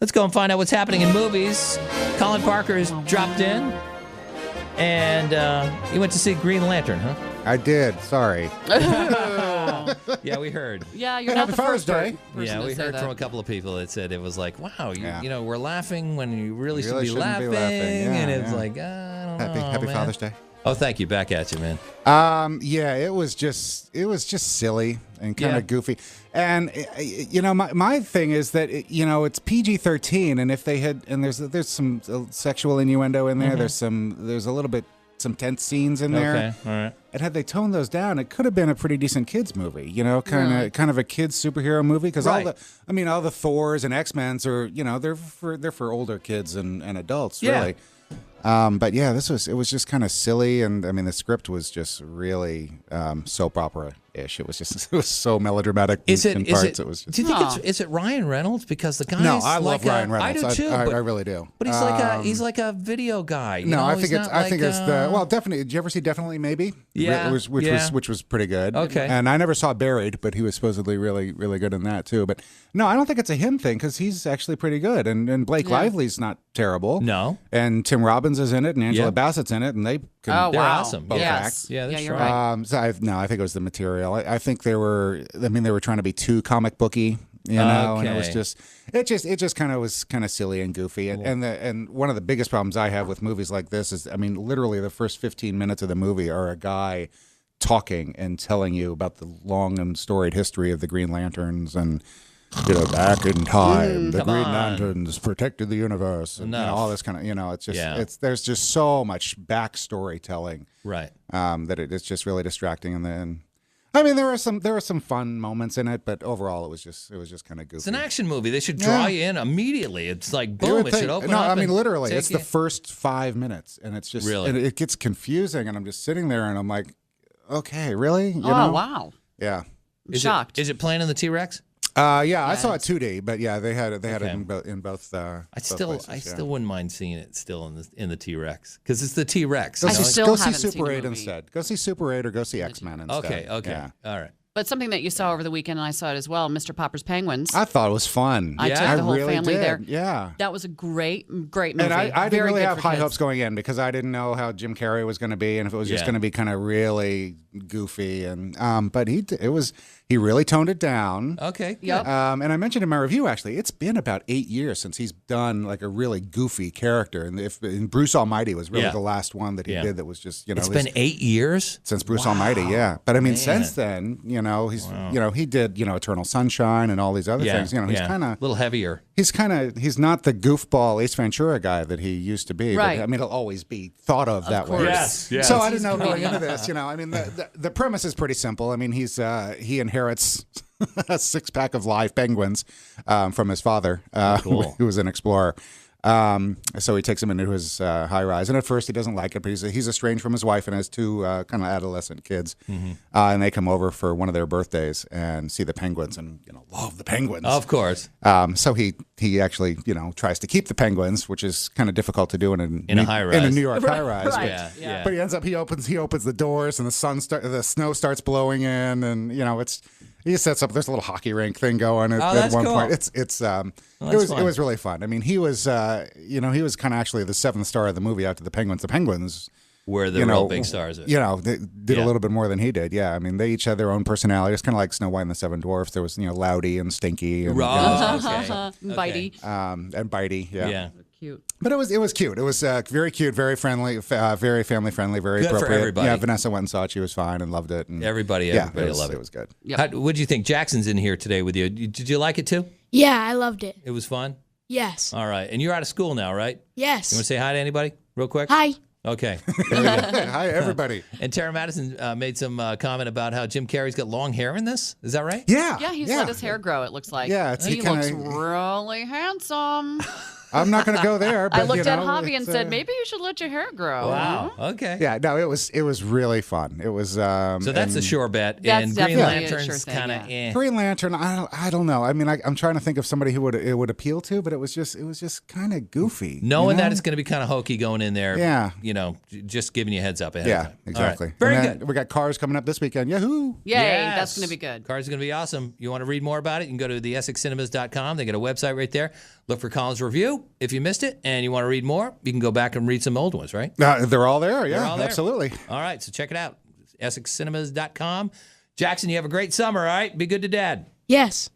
Let's go and find out what's happening in movies. Colin Parker has dropped in, and you went to see Green Lantern, huh? I did. Sorry. Yeah, we heard. Yeah, you're not the first person Yeah, to we say heard that. from a couple of people that said it was like, wow, Yeah. you know, we're laughing when you really should really be shouldn't laughing. be laughing. Yeah, And it's yeah. like, I don't know, Happy man. Father's Day. Oh, thank you. Back at you, man. Yeah, it was just silly and kind Yeah. of goofy. And you know, my thing is that it's PG-13, and if they had, and there's some sexual innuendo in there. There's a little bit some tense scenes in there. Okay, all right. And had they toned those down, it could have been a pretty decent kids movie. You know, kind of a kids superhero movie, because Right. all the Thors and X-Men's are, they're for older kids and adults, Yeah. really. But yeah, it was just kind of silly, and I mean the script was just really soap opera-ish. It was so melodramatic in parts. It was just, do you think is it Ryan Reynolds? Because the guy no, is I love like Ryan Reynolds. I do too. I but, really do. But he's like a video guy. You No, know? I He's think it's not like, definitely. Did you ever see Definitely Maybe? Yeah, which was pretty good. Okay. And I never saw Buried, but he was supposedly really really good in that too. But no, I don't think it's a him thing, because he's actually pretty good, and Blake Lively's not terrible. No. And Tim Robbins is in it, and Angela Yeah. Bassett's in it, and they can. Oh, They're wow. awesome. Both Yes. act. Yeah, they're you're strong. right. So I think it was the material. I think they were trying to be too comic booky, and it was Okay. just kind of was kind of silly and goofy. And one of the biggest problems I have with movies like this is, I mean, literally the first 15 minutes of the movie are a guy talking and telling you about the long and storied history of the Green Lanterns, and back in time, the come Green on. Lanterns protected the universe, and Enough. all this kind of, it's just Yeah. there's just so much backstory telling. Right. That it's just really distracting. And then, I mean, there were some fun moments in it, but overall, it was just kind of goofy. It's an action movie. They should draw you in immediately. It's like You boom. would It think- should open no, up. I mean and literally, take it's the you- first 5 minutes, and it's just Really? and it gets confusing, and I'm just sitting there, and I'm like, okay, really? You Oh, know? wow. Yeah. I'm shocked. Is it playing in the T-Rex? Yeah, I saw it 2D, but yeah, they had it Okay. in both. I both still places, yeah. wouldn't mind seeing it still in the T-Rex, because it's the T-Rex. Go you know? see, still go see haven't seen Super the 8 movie. instead. Go see Super 8 or go see X-Men instead. Okay. Yeah. All right. But something that you saw over the weekend, and I saw it as well, Mr. Popper's Penguins. I thought it was fun. I Yeah. took the whole really family did. there. Yeah. That was a great movie. And I didn't Very really good have for high kids. hopes going in, because I didn't know how Jim Carrey was going to be, and if it was just Yeah. going to be kind of really goofy. And but he really toned it down. Okay. Yep. And I mentioned in my review, actually, it's been about 8 years since he's done like a really goofy character, and Bruce Almighty was really Yeah. the last one that he Yeah. did that was just It's been 8 years. since Bruce Almighty, yeah. But I mean, Man. since then, he's he did Eternal Sunshine and all these other things. He's kind a of little heavier. he's not the goofball Ace Ventura guy that he used to be. Right. But, I mean, he'll always be thought of that way. course. Yes. So I didn't He's know going comedian. into this. I mean, the premise is pretty simple. I mean, he inherits a 6-pack of live penguins from his father, Cool. who was an explorer. So he takes him into his high rise, and at first he doesn't like it, but he's estranged from his wife and has two kind of adolescent kids, and they come over for one of their birthdays and see the penguins, and love the penguins. Of course. So he actually tries to keep the penguins, which is kind of difficult to do in a high in a rise. New York high rise. Right. Yeah. Yeah. But he ends up he opens the doors, and the snow starts blowing in, and he sets up. There's a little hockey rink thing going at that's one cool. point. It fun. was really fun. I mean, he was he was kind of actually the 7th star of the movie after the Penguins. The Penguins, Where the real big stars are. they did Yeah. a little bit more than he did. Yeah, I mean, they each had their own personality. It's kind of like Snow White and the Seven Dwarfs. There was Loudy and Stinky and Bitey. and Bitey. Yeah. Yeah. Cute. But it was cute. It was very cute, very friendly, very family friendly, very Good for appropriate. everybody. Yeah, Vanessa went and saw it. She was fine and loved it. And Everybody it was, loved it. It was good. Yep. What'd you think? Jackson's in here today with you. Did you like it too? Yeah, I loved it. It was fun? Yes. All right. And you're out of school now, right? You want to Yes. say hi to anybody real quick? Hi. Okay. Hi, everybody. And Tara Madison made some comment about how Jim Carrey's got long hair in this. Is that right? Yeah. Yeah, he's let his hair grow, it looks like. Yeah, he he kinda- looks really handsome. I'm not going to go there. But, I looked at Javi and it's, said, maybe you should let your hair grow. Wow. Okay. Yeah, no, it was really fun. It was. So that's a sure bet. That's And Green definitely a Lantern's sure thing, kind of yeah. Green Lantern. I don't know. I mean, I'm trying to think of somebody who it would appeal to, but it was just kind of goofy. Knowing you know? that it's going to be kind of hokey going in there. Yeah. Just giving you a heads up ahead of Yeah, time. exactly. All right. Very And then good. We got Cars coming up this weekend. Yahoo! Yay, that's going to be good. Cars is going to be awesome. You want to read more about it, you can go to the EssexCinemas.com. They got a website right there. Look for Colin's review if you missed it and you want to read more. You can go back and read some old ones, right? They're all there. Yeah, They're all there. absolutely. All right, so check it out. EssexCinemas.com. Jackson, you have a great summer, all right? Be good to Dad. Yes.